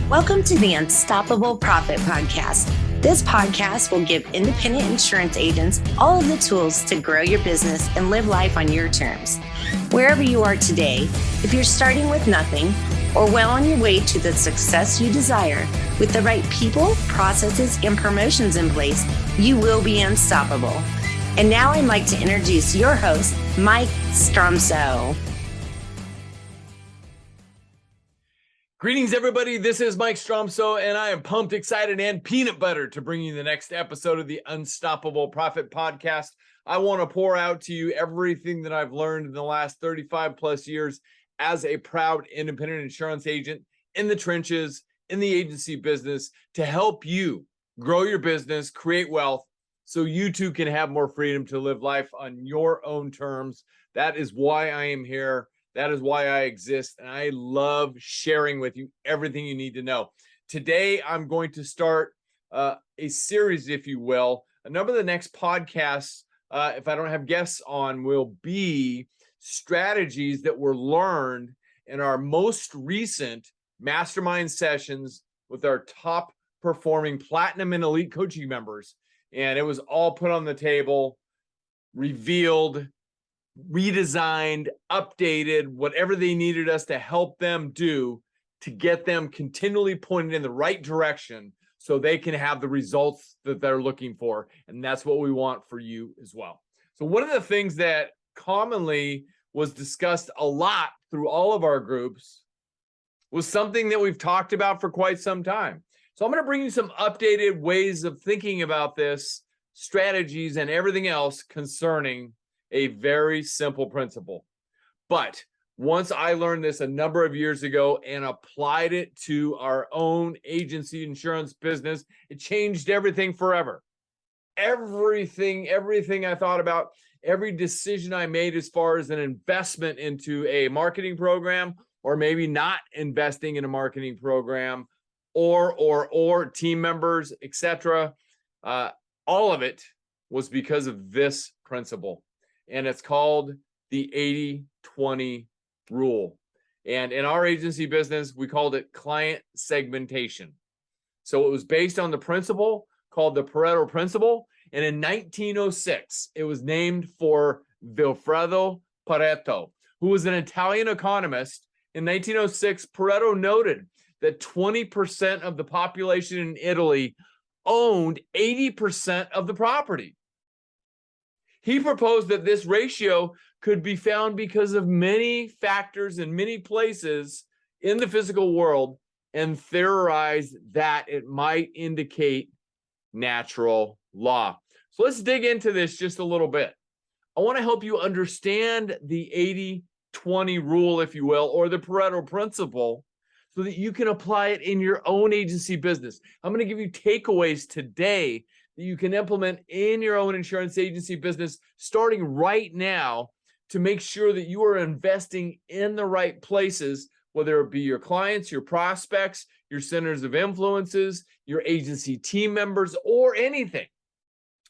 Welcome to the Unstoppable Profit Podcast. This podcast will give independent insurance agents all of the tools to grow your business and live life on your terms. Wherever you are today, if you're starting with nothing or well on your way to the success you desire, with the right people, processes, and promotions in place, you will be unstoppable. And now I'd like to introduce your host, Mike Stromsoe. Greetings, everybody. This is Mike Stromsoe, and I am pumped, excited, and peanut butter to bring you the next episode of the Unstoppable Profit Podcast. I want to pour out to you everything that I've learned in the last 35 plus years as a proud independent insurance agent in the trenches, in the agency business, to help you grow your business, create wealth, so you too can have more freedom to live life on your own terms. That is why I am here. That is why I exist, and I love sharing with you everything you need to know. Today, I'm going to start a series, if you will. A number of the next podcasts, if I don't have guests on, will be strategies that were learned in our most recent mastermind sessions with our top performing platinum and elite coaching members. And it was all put on the table, revealed, redesigned, updated, whatever they needed us to help them do to get them continually pointed in the right direction so they can have the results that they're looking for. And that's what we want for you as well. So one of the things that commonly was discussed a lot through all of our groups was something that we've talked about for quite some time. So I'm going to bring you some updated ways of thinking about this, strategies, and everything else concerning a very simple principle. But once I learned this a number of years ago and applied it to our own agency insurance business, it changed everything forever. Everything I thought about, every decision I made as far as an investment into a marketing program, or maybe not investing in a marketing program, or team members, etc. All of it was because of this principle. And it's called the 80-20 rule. And in our agency business, we called it client segmentation. So it was based on the principle called the Pareto Principle. And in 1906, it was named for Vilfredo Pareto, who was an Italian economist. In 1906, Pareto noted that 20% of the population in Italy owned 80% of the property. He proposed that this ratio could be found because of many factors in many places in the physical world, and theorized that it might indicate natural law. So let's dig into this just a little bit. I want to help you understand the 80-20 rule, if you will, or the Pareto Principle, so that you can apply it in your own agency business. I'm going to give you takeaways today that you can implement in your own insurance agency business starting right now to make sure that you are investing in the right places, whether it be your clients, your prospects, your centers of influences, your agency team members, or anything.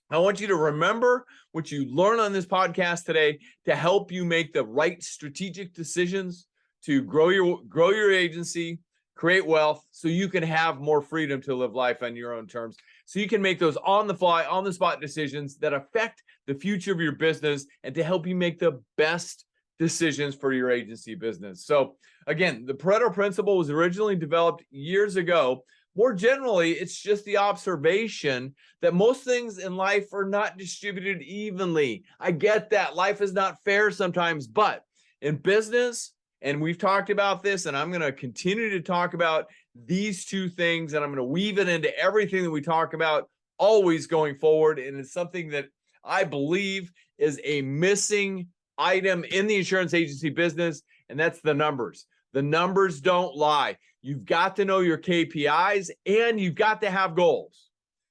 I want you to remember what you learn on this podcast today to help you make the right strategic decisions to grow your agency, create wealth, so you can have more freedom to live life on your own terms. So you can make those on the fly, on the spot decisions that affect the future of your business and to help you make the best decisions for your agency business. So again, the Pareto Principle was originally developed years ago. More generally, it's just the observation that most things in life are not distributed evenly. I get that. Life is not fair sometimes, but in business, and we've talked about this, and I'm going to continue to talk about these two things, and I'm going to weave it into everything that we talk about always going forward. And it's something that I believe is a missing item in the insurance agency business, and that's the numbers. The numbers don't lie. You've got to know your KPIs, and you've got to have goals.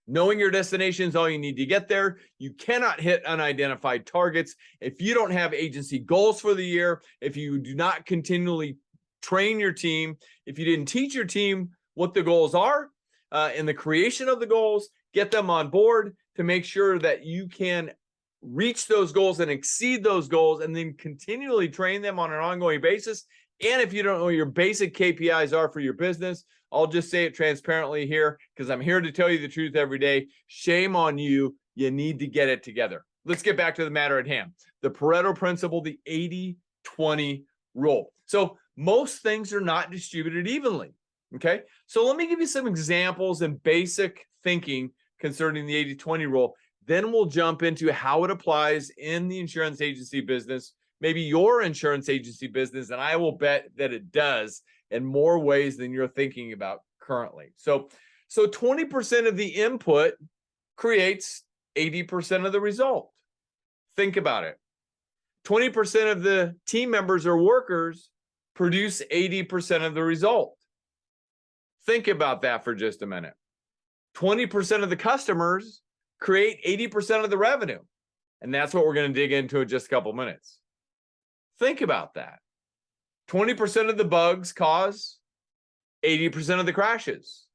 Knowing your destination is all you need to get there. You cannot hit unidentified targets if you don't have agency goals for the year, if you do not continually train your team, if you didn't teach your team what the goals are in the creation of the goals, get them on board to make sure that you can reach those goals and exceed those goals, and then continually train them on an ongoing basis. And if you don't know what your basic KPIs are for your business, I'll just say it transparently here because I'm here to tell you the truth every day. Shame on you. You need to get it together. Let's get back to the matter at hand. The Pareto Principle, the 80-20 rule. So most things are not distributed evenly. Okay. So let me give you some examples and basic thinking concerning the 80-20 rule. Then we'll jump into how it applies in the insurance agency business, maybe your insurance agency business, and I will bet that it does in more ways than you're thinking about currently. So 20% of the input creates 80% of the result. Think about it. 20% of the team members or workers produce 80% of the result. Think about that for just a minute. 20% of the customers create 80% of the revenue. And that's what we're going to dig into in just a couple minutes. Think about that. 20% of the bugs cause 80% of the crashes.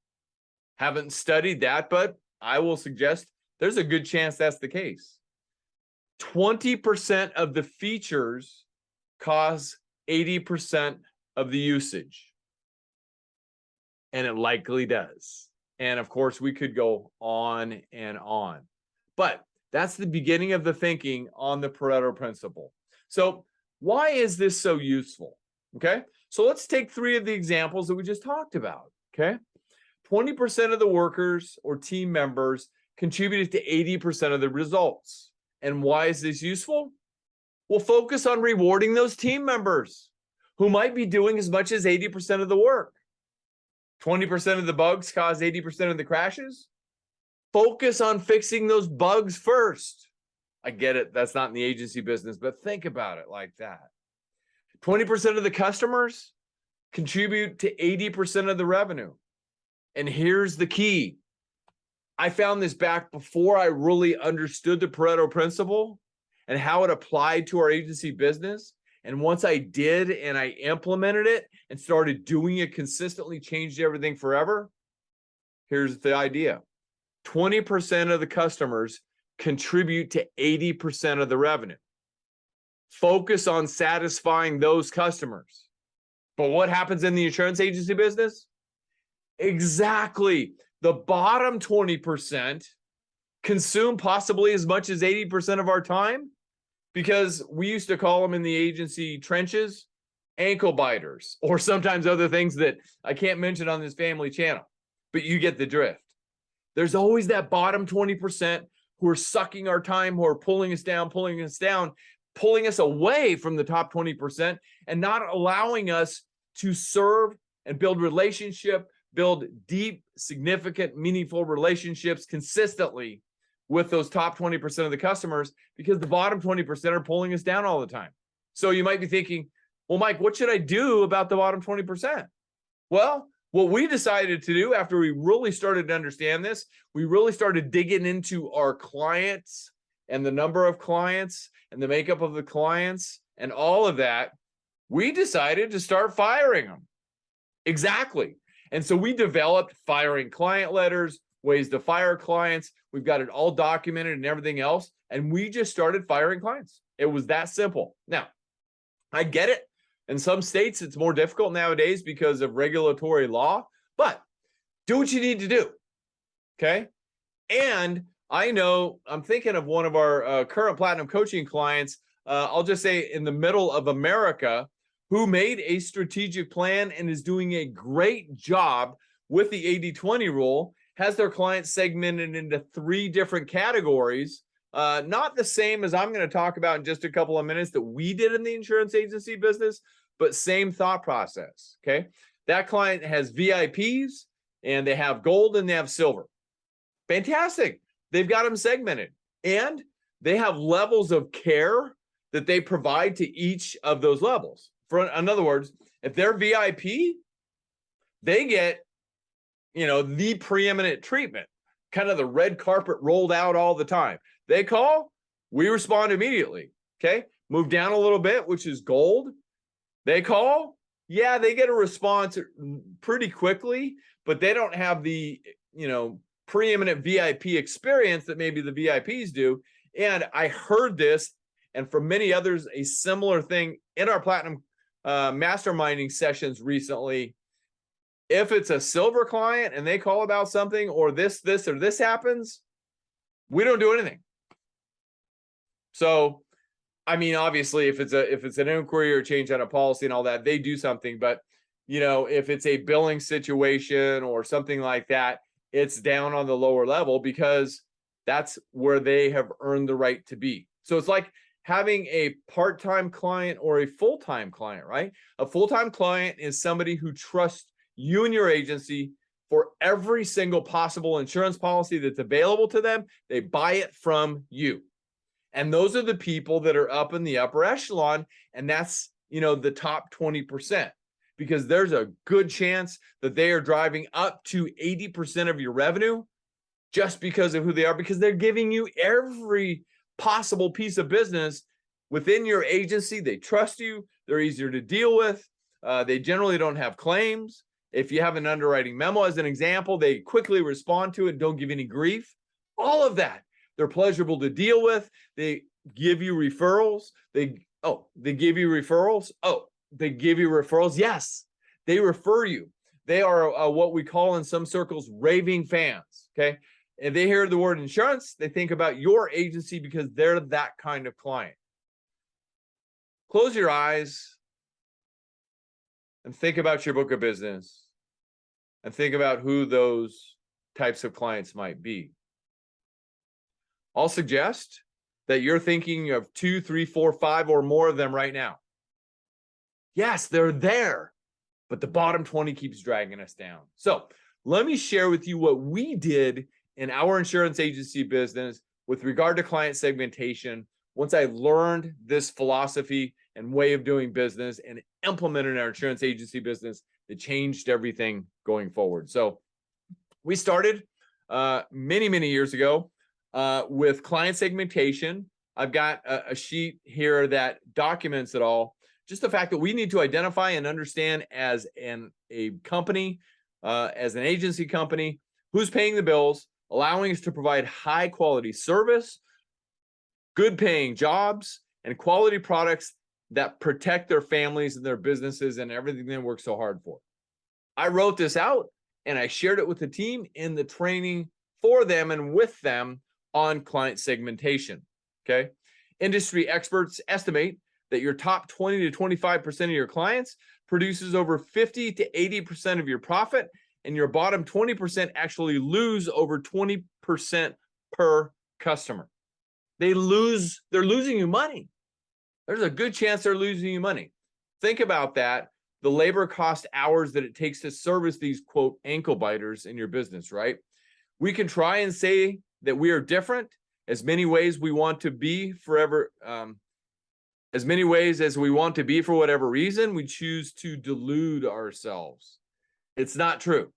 Haven't studied that, but I will suggest there's a good chance that's the case. 20% of the features cause 80% of the usage. And it likely does. And of course, we could go on and on. But that's the beginning of the thinking on the Pareto Principle. So why is this so useful? Okay, so let's take 3 of the examples that we just talked about. Okay, 20% of the workers or team members contributed to 80% of the results. And why is this useful? We'll focus on rewarding those team members who might be doing as much as 80% of the work. 20% of the bugs cause 80% of the crashes. Focus on fixing those bugs first. I get it. That's not in the agency business, but think about it like that. 20% of the customers contribute to 80% of the revenue. And here's the key. I found this back before I really understood the Pareto Principle and how it applied to our agency business. And once I did and I implemented it and started doing it consistently, changed everything forever. Here's the idea. 20% of the customers contribute to 80% of the revenue. Focus on satisfying those customers. But what happens in the insurance agency business? Exactly. The bottom 20% consume possibly as much as 80% of our time, because we used to call them in the agency trenches ankle biters, or sometimes other things that I can't mention on this family channel, but you get the drift. There's always that bottom 20% who are sucking our time, who are pulling us down, pulling us away from the top 20% and not allowing us to serve and build relationship, build deep, significant, meaningful relationships consistently with those top 20% of the customers, because the bottom 20% are pulling us down all the time. So you might be thinking, well, Mike, what should I do about the bottom 20%? Well, what we decided to do after we really started to understand this, we really started digging into our clients and the number of clients and the makeup of the clients and all of that. We decided to start firing them. Exactly. And so we developed firing client letters, ways to fire clients. We've got it all documented and everything else. And we just started firing clients. It was that simple. Now, I get it. In some states, it's more difficult nowadays because of regulatory law, but do what you need to do. Okay. And I know I'm thinking of one of our current platinum coaching clients. I'll just say in the middle of America, who made a strategic plan and is doing a great job with the 80-20 rule, has their clients segmented into 3 different categories. Not the same as I'm going to talk about in just a couple of minutes that we did in the insurance agency business, but same thought process. Okay. That client has VIPs and they have gold and they have silver. Fantastic. They've got them segmented and they have levels of care that they provide to each of those levels. In other words, if they're VIP, they get, the preeminent treatment, kind of the red carpet rolled out all the time. They call, we respond immediately. Okay. Move down a little bit, which is gold. They call. Yeah, they get a response pretty quickly, but they don't have the, preeminent VIP experience that maybe the VIPs do. And I heard this, and from many others, a similar thing in our platinum masterminding sessions recently. If it's a silver client and they call about something, or this or this happens, we don't do anything. So, I mean, obviously, if it's an inquiry or change on a policy and all that, they do something. But if it's a billing situation or something like that, it's down on the lower level because that's where they have earned the right to be. So it's like having a part-time client or a full-time client, right? A full-time client is somebody who trusts you and your agency for every single possible insurance policy that's available to them. They buy it from you. And those are the people that are up in the upper echelon. And that's, the top 20%, because there's a good chance that they are driving up to 80% of your revenue just because of who they are, because they're giving you every possible piece of business within your agency. They trust you. They're easier to deal with. They generally don't have claims. If you have an underwriting memo, as an example, they quickly respond to it, don't give any grief. All of that. They're pleasurable to deal with. They give you referrals. They give you referrals. Oh, they give you referrals. Yes, they refer you. They are what we call in some circles raving fans. Okay. If they hear the word insurance, they think about your agency because they're that kind of client. Close your eyes and think about your book of business and think about who those types of clients might be. I'll suggest that you're thinking of 2, 3, 4, 5 or more of them right now. Yes, they're there, but the bottom 20 keeps dragging us down. So let me share with you what we did in our insurance agency business with regard to client segmentation. Once I learned this philosophy and way of doing business and implemented in our insurance agency business, it changed everything going forward. So we started many, many years ago with client segmentation. I've got a sheet here that documents it all. Just the fact that we need to identify and understand as a company, as an agency company, who's paying the bills, allowing us to provide high quality service, good paying jobs, and quality products that protect their families and their businesses and everything they work so hard for. I wrote this out and I shared it with the team in the training for them and with them on client segmentation. Okay. Industry experts estimate that your top 20 to 25% of your clients produces over 50 to 80% of your profit, and your bottom 20% actually lose over 20% per customer. They're losing you money. There's a good chance they're losing you money. Think about that. The labor cost hours that it takes to service these quote ankle biters in your business, right? We can try and say that we are different as many ways we want to be forever, as many ways as we want to be for whatever reason. We choose to delude ourselves. It's not true.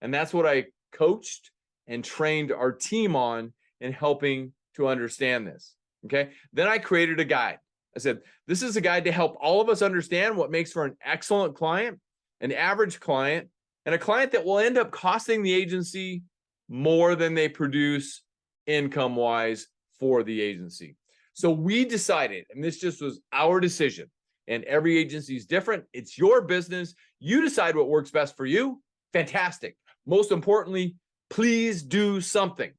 And that's what I coached and trained our team on in helping to understand this. Okay. Then I created a guide. I said, this is a guide to help all of us understand what makes for an excellent client, an average client, and a client that will end up costing the agency more than they produce income-wise for the agency. So we decided, and this just was our decision, and every agency is different. It's your business. You decide what works best for you. Fantastic. Most importantly, please do something.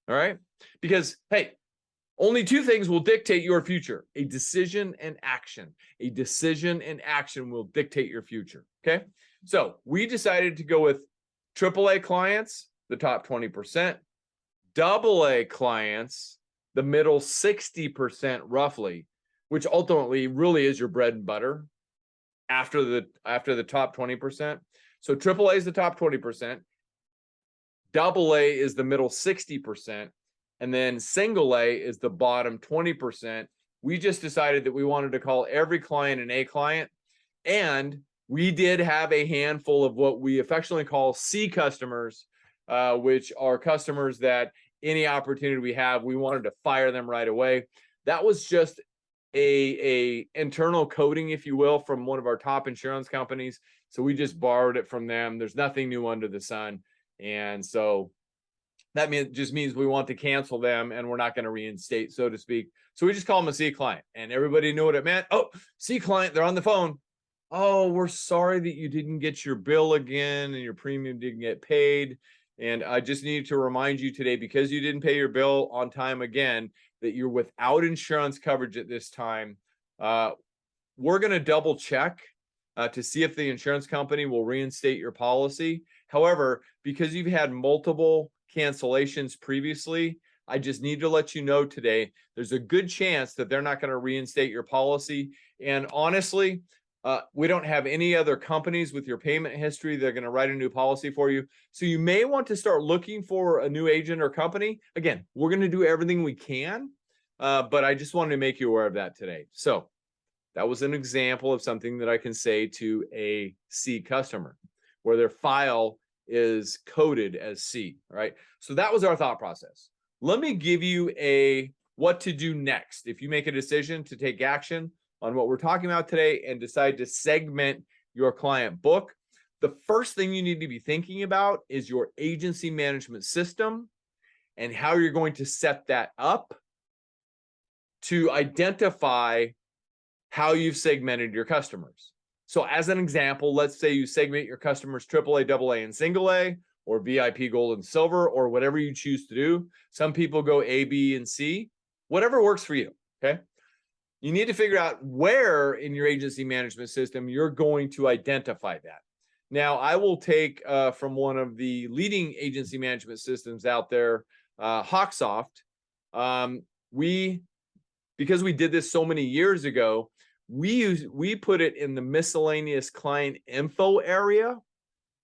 All right? Because, hey, only two things will dictate your future: a decision and action. A decision and action will dictate your future. Okay? So we decided to go with AAA clients, the top 20%, AA clients, the middle 60% roughly, which ultimately really is your bread and butter after the top 20%. So AAA is the top 20%, AA is the middle 60%, and then single A is the bottom 20%. We just decided that we wanted to call every client an A client, and we did have a handful of what we affectionately call C customers, which are customers that any opportunity we have, we wanted to fire them right away. That was just a internal coding, if you will, from one of our top insurance companies. So we just borrowed it from them. There's nothing new under the sun. And so that just means we want to cancel them and we're not going to reinstate, so to speak. So we just call them a C client, and everybody knew what it meant. Oh, C client, they're on the phone. oh, we're sorry that you didn't get your bill again and your premium didn't get paid. And I just need to remind you today, because you didn't pay your bill on time again, that you're without insurance coverage at this time. We're going to double check to see if the insurance company will reinstate your policy. However, because you've had multiple cancellations previously, I just need to let you know today, there's a good chance that they're not going to reinstate your policy. And honestly, we don't have any other companies with your payment history that are going to write a new policy for you. So you may want to start looking for a new agent or company. Again, we're going to do everything we can, but I just wanted to make you aware of that today. So that was an example of something that I can say to a C customer where their file is coded as C, right? So that was our thought process. Let me give you a what to do next if you make a decision to take action on what we're talking about today and decide to segment your client book. The first thing you need to be thinking about is your agency management system and how you're going to set that up to identify how you've segmented your customers. So as an example, let's say you segment your customers AAA, AA, and single A, or VIP, gold, and silver, or whatever you choose to do. Some people go A, B, and C, whatever works for you, okay? You need to figure out where in your agency management system you're going to identify that. Now, I will take from one of the leading agency management systems out there, Hawksoft. Because we did this so many years ago, we put it in the miscellaneous client info area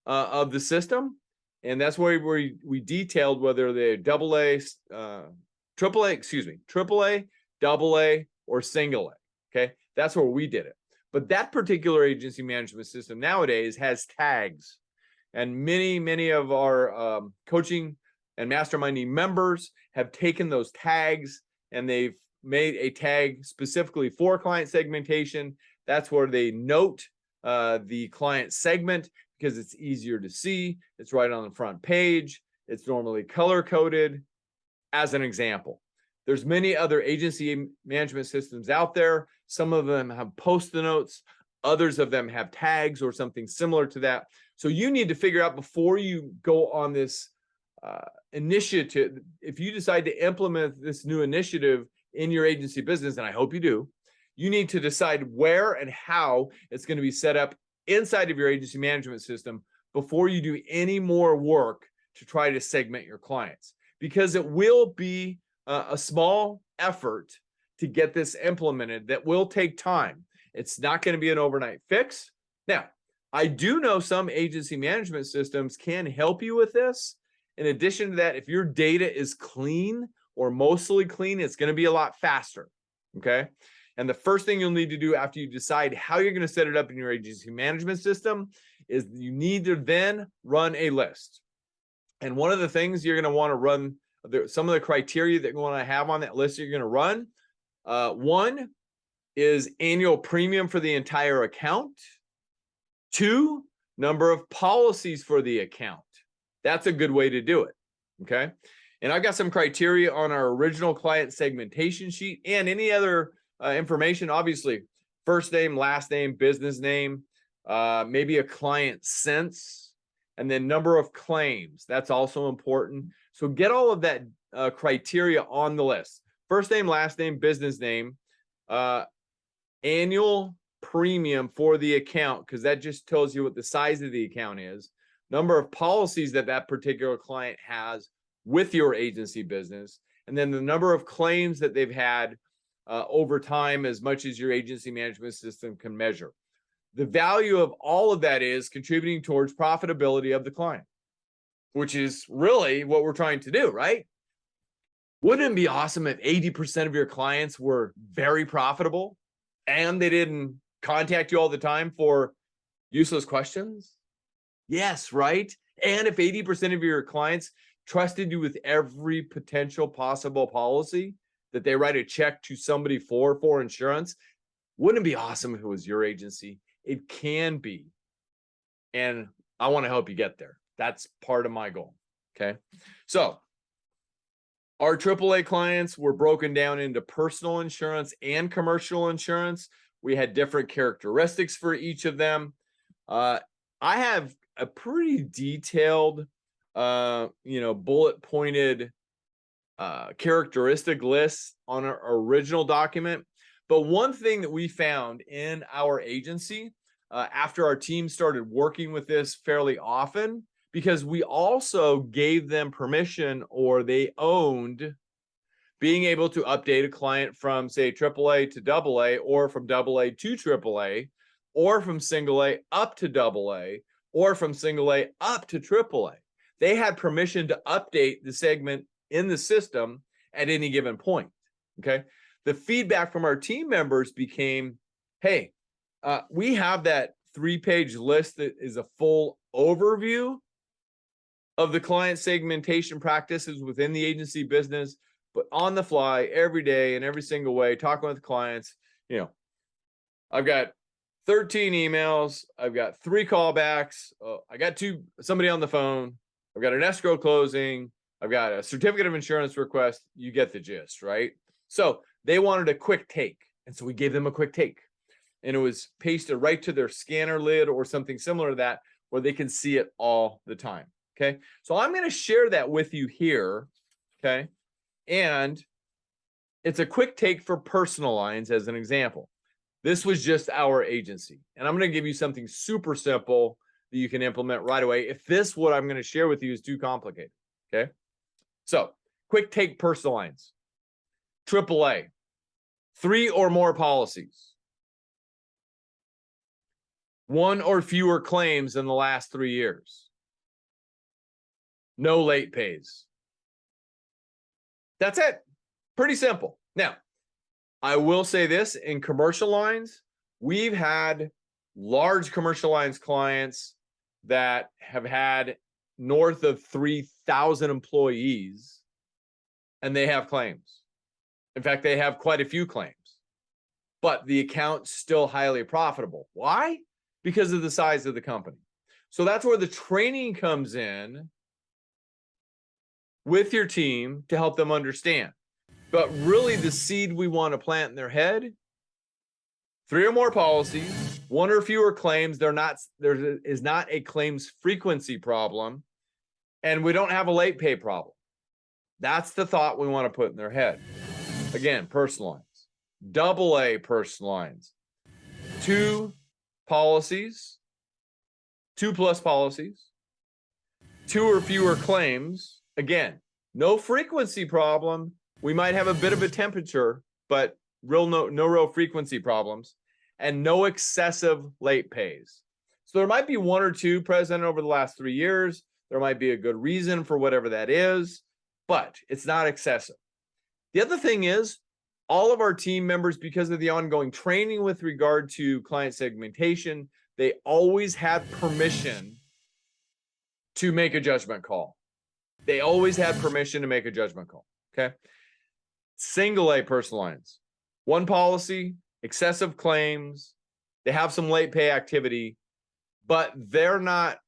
of the system, and that's where we detailed whether they're AAA, AA, or single A. Okay, that's where we did it. But that particular agency management system nowadays has tags, and many of our coaching and masterminding members have taken those tags and they've made a tag specifically for client segmentation. That's where they note the client segment because it's easier to see. It's right on the front page. It's normally color coded, as an example. There's many other agency management systems out there. Some of them have post-it notes. Others of them have tags or something similar to that. So you need to figure out before you go on this initiative, if you decide to implement this new initiative in your agency business, and I hope you do, you need to decide where and how it's going to be set up inside of your agency management system before you do any more work to try to segment your clients, because it will be a small effort to get this implemented that will take time. It's not going to be an overnight fix. Now, I do know some agency management systems can help you with this. In addition to that, if your data is clean or mostly clean, it's going to be a lot faster, okay? And the first thing you'll need to do after you decide how you're going to set it up in your agency management system is you need to then run a list. And one of the things you're going to want to run, some of the criteria that you want to have on that list that you're going to run, one is annual premium for the entire account. 2, number of policies for the account. That's a good way to do it, okay? And I've got some criteria on our original client segmentation sheet and any other information, obviously, first name, last name, business name, maybe a client since, and then number of claims. That's also important. So get all of that criteria on the list. First name, last name, business name, annual premium for the account, because that just tells you what the size of the account is, number of policies that that particular client has with your agency business, and then the number of claims that they've had over time, as much as your agency management system can measure. The value of all of that is contributing towards profitability of the client, which is really what we're trying to do, right? Wouldn't it be awesome if 80% of your clients were very profitable and they didn't contact you all the time for useless questions? Yes, right? And if 80% of your clients trusted you with every potential possible policy that they write a check to somebody for insurance, wouldn't it be awesome if it was your agency? It can be. And I want to help you get there. That's part of my goal. Okay. So our AAA clients were broken down into personal insurance and commercial insurance, We had different characteristics for each of them. I have a pretty detailed, bullet pointed characteristic list on our original document. But one thing that we found in our agency after our team started working with this fairly often, because we also gave them permission, or they owned being able to update a client from, say, AAA to AA, or from AA to AAA, or from single A up to AA, or from single A up to AAA. They had permission to update the segment in the system at any given point. Okay. The feedback from our team members became, hey, we have that 3-page list that is a full overview of the client segmentation practices within the agency business, but on the fly, every day, in every single way, talking with clients. I've got 13 emails. I've got 3 callbacks. I got somebody on the phone. I've got an escrow closing. I've got a certificate of insurance request. You get the gist, right? So they wanted a quick take. And so we gave them a quick take. And it was pasted right to their scanner lid or something similar to that, where they can see it all the time. Okay. So I'm going to share that with you here. Okay. And it's a quick take for personal lines as an example. This was just our agency. And I'm going to give you something super simple that you can implement right away if what I'm going to share with you is too complicated. Okay. So quick take personal lines. AAA, 3 or more policies. 1 or fewer claims in the last 3 years. No late pays. That's it. Pretty simple. Now, I will say this, in commercial lines, we've had large commercial lines clients that have had north of 3,000 employees, and they have claims. In fact, they have quite a few claims, but the account's still highly profitable. Why? Because of the size of the company. So that's where the training comes in with your team to help them understand. But really, the seed we want to plant in their head, 3 or more policies, 1 or fewer claims. There is not a claims frequency problem, and we don't have a late pay problem. That's the thought we want to put in their head. Again, personal lines, AA personal lines, 2 policies, 2+ policies, 2 or fewer claims. Again, no frequency problem. We might have a bit of a temperature, but no real frequency problems, and no excessive late pays. So there might be 1 or 2 present over the last 3 years. There might be a good reason for whatever that is, but it's not excessive. The other thing is, all of our team members, because of the ongoing training with regard to client segmentation, they always had permission to make a judgment call. They always had permission to make a judgment call. Okay. Single A personal lines, 1 policy, excessive claims. They have some late pay activity, but they're not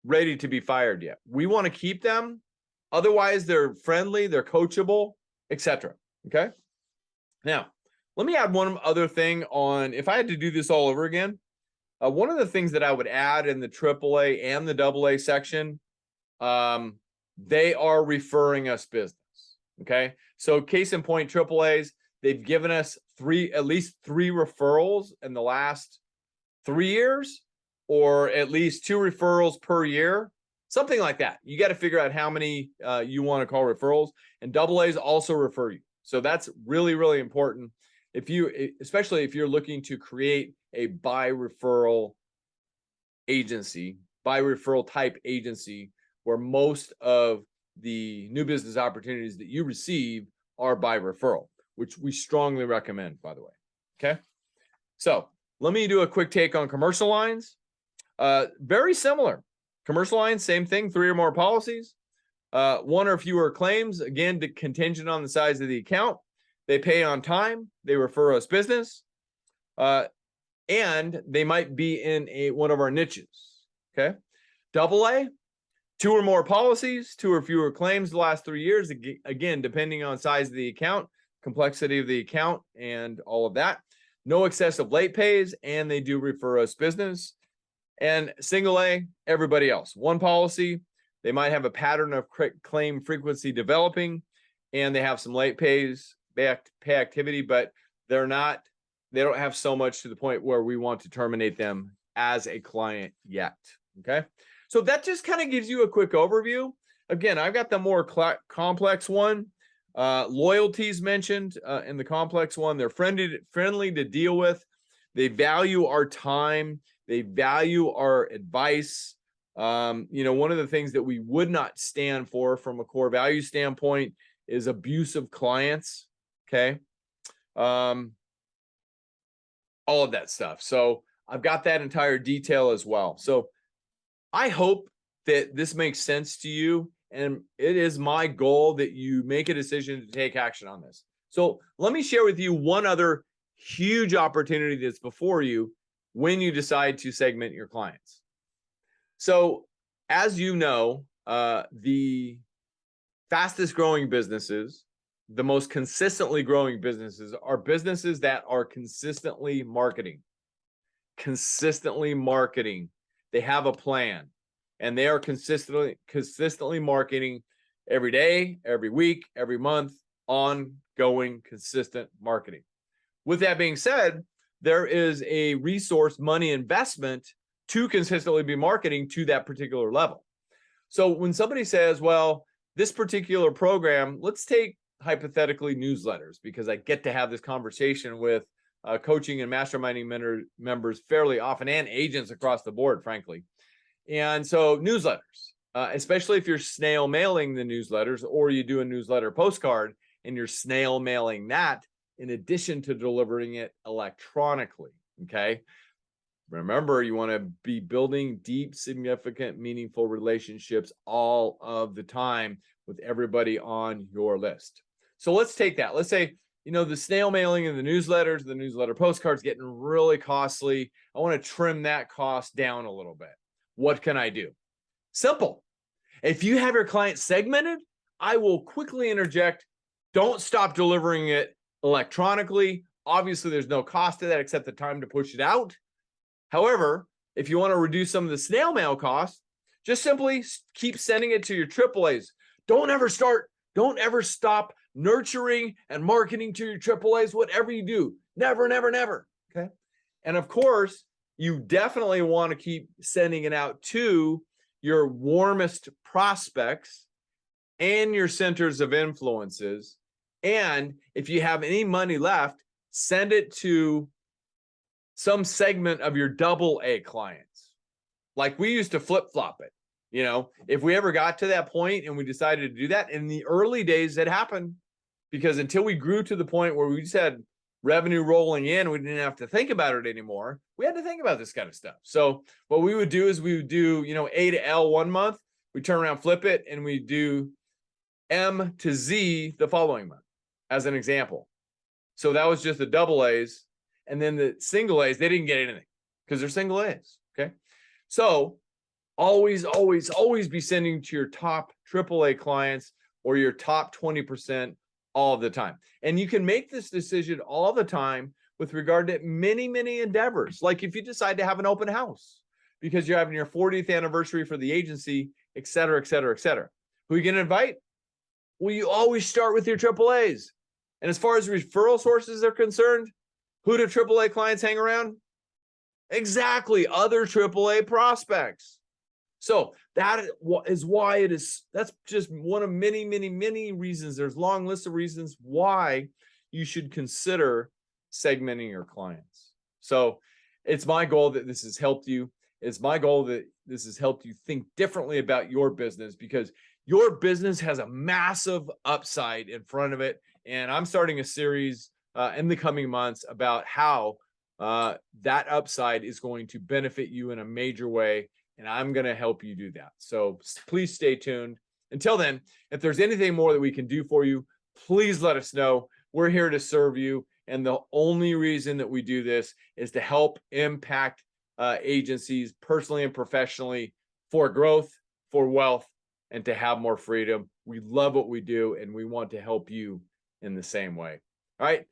ready to be fired yet. We want to keep them. Otherwise, they're friendly, they're coachable, etc. Okay. Now, let me add one other thing on, if I had to do this all over again, one of the things that I would add in the AAA and the AA section, they are referring us business. Okay. So case in point, AAAs, they've given us at least 3 referrals in the last 3 years, or at least 2 referrals per year, something like that. You got to figure out how many you want to call referrals, and AAs also refer you. So that's really, really important. Especially if you're looking to create a by referral type agency, where most of the new business opportunities that you receive are by referral, which we strongly recommend, by the way. Okay. So let me do a quick take on commercial lines. Very similar. Commercial lines, same thing, 3 or more policies, 1 or fewer claims, again, contingent on the size of the account. They pay on time. They refer us business. And they might be in one of our niches. Okay. AA, 2 or more policies, 2 or fewer claims the last 3 years. Again, depending on size of the account, complexity of the account, and all of that. no excessive late pays, and they do refer us business. And single A, everybody else. One policy, they might have a pattern of claim frequency developing, and they have some late pays, pay activity, but they don't have so much to the point where we want to terminate them as a client yet. Okay. So that just kind of gives you a quick overview. Again, I've got the more complex one. Loyalties mentioned in the complex one. They're friendly to deal with. They value our time. They value our advice. One of the things that we would not stand for from a core value standpoint is abusive clients. Okay. All of that stuff. So I've got that entire detail as well. So I hope that this makes sense to you. And it is my goal that you make a decision to take action on this. So let me share with you one other huge opportunity that's before you when you decide to segment your clients. So as you know, the fastest growing businesses, the most consistently growing businesses are businesses that are consistently marketing. They have a plan, and they are consistently marketing every day, every week, every month, ongoing, consistent marketing. With that being said, there is a resource, money investment to consistently be marketing to that particular level. So when somebody says, well, this particular program, let's take hypothetically newsletters, because I get to have this conversation with coaching and masterminding members fairly often, and agents across the board, frankly. And so newsletters, especially if you're snail mailing the newsletters, or you do a newsletter postcard and you're snail mailing that in addition to delivering it electronically. Okay. Remember, you want to be building deep, significant, meaningful relationships all of the time with everybody on your list. So let's take that. Let's say, the snail mailing and the newsletter postcards getting really costly. I want to trim that cost down a little bit. What can I do? Simple. If you have your client segmented, I will quickly interject. Don't stop delivering it electronically. Obviously, there's no cost to that except the time to push it out. However, if you want to reduce some of the snail mail costs, just simply keep sending it to your AAAs. Don't ever stop nurturing and marketing to your AAAs, whatever you do. Never, never, never. Okay. And of course, you definitely want to keep sending it out to your warmest prospects and your centers of influences. And if you have any money left, send it to some segment of your AA clients. Like we used to flip-flop it. If we ever got to that point and we decided to do that, in the early days, it happened, because until we grew to the point where we just had revenue rolling in, we didn't have to think about it anymore. We had to think about this kind of stuff. So what we would do is we would do, A to L one month, we turn around, flip it, and we do M to Z the following month, as an example. So that was just the AAs. And then the single A's, they didn't get anything because they're single A's. Okay. So always, always, always be sending to your top AAA clients or your top 20% all the time. And you can make this decision all the time with regard to many, many endeavors. Like if you decide to have an open house because you're having your 40th anniversary for the agency, et cetera, et cetera, et cetera. Who are you going to invite? Well, you always start with your AAAs. And as far as referral sources are concerned, who do AAA clients hang around? Exactly, other AAA prospects. So that is why that's just one of many, many, many reasons. There's a long list of reasons why you should consider segmenting your clients. So it's my goal that this has helped you. It's my goal that this has helped you think differently about your business, because your business has a massive upside in front of it. And I'm starting a series in the coming months about how that upside is going to benefit you in a major way. And I'm going to help you do that. So please stay tuned. Until then, if there's anything more that we can do for you, please let us know. We're here to serve you. And the only reason that we do this is to help impact agencies personally and professionally for growth, for wealth, and to have more freedom. We love what we do, and we want to help you in the same way. All right.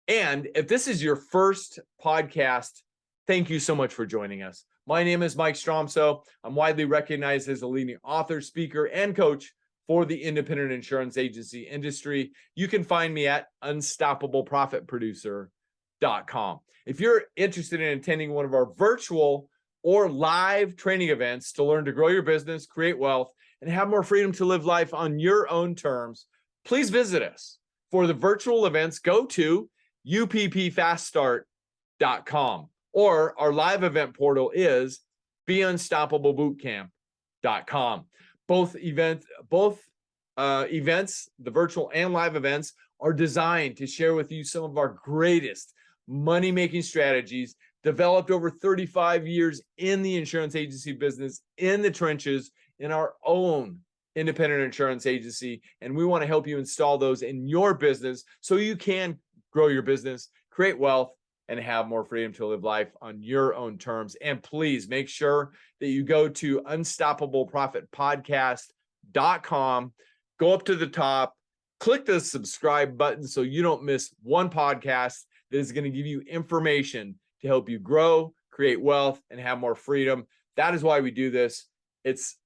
And if this is your first podcast, thank you so much for joining us. My name is Mike Stromsoe. I'm widely recognized as a leading author, speaker, and coach for the independent insurance agency industry. You can find me at unstoppableprofitproducer.com. If you're interested in attending one of our virtual or live training events to learn to grow your business, create wealth, and have more freedom to live life on your own terms, please visit us. For the virtual events, go to uppfaststart.com, or our live event portal is beunstoppablebootcamp.com. Both events, the virtual and live events, are designed to share with you some of our greatest money-making strategies developed over 35 years in the insurance agency business, in the trenches, in our own independent insurance agency. And we want to help you install those in your business so you can grow your business, create wealth, and have more freedom to live life on your own terms. And please make sure that you go to unstoppableprofitpodcast.com, go up to the top, click the subscribe button so you don't miss one podcast that is going to give you information to help you grow, create wealth, and have more freedom. That is why we do this. It's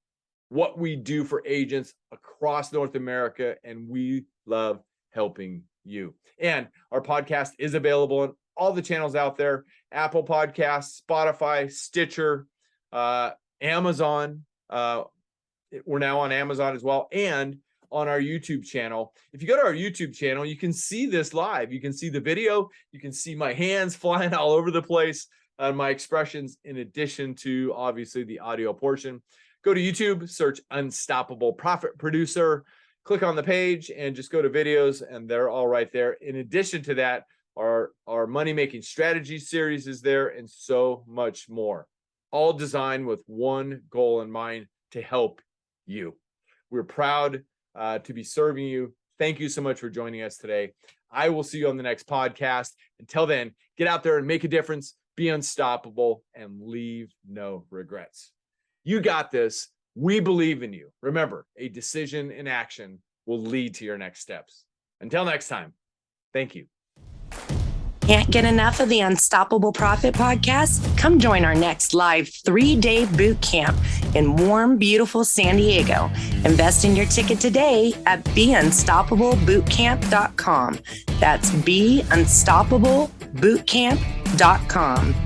what we do for agents across North America, and we love helping you. And our podcast is available on all the channels out there: Apple Podcasts, Spotify, Stitcher, Amazon. We're now on Amazon as well, and on our YouTube channel. If you go to our YouTube channel, you can see this live. You can see the video. You can see my hands flying all over the place, my expressions, in addition to obviously the audio portion. Go to YouTube, search Unstoppable Profit Producer, click on the page, and just go to videos, and they're all right there. In addition to that, our money-making strategy series is there, and so much more, all designed with one goal in mind: to help you. We're proud to be serving you. Thank you so much for joining us today. I will see you on the next podcast. Until then, get out there and make a difference, be unstoppable, and leave no regrets. You got this. We believe in you. Remember, a decision in action will lead to your next steps. Until next time, thank you. Can't get enough of the Unstoppable Profit podcast? Come join our next live 3-day boot camp in warm, beautiful San Diego. Invest in your ticket today at beunstoppablebootcamp.com. That's beunstoppablebootcamp.com.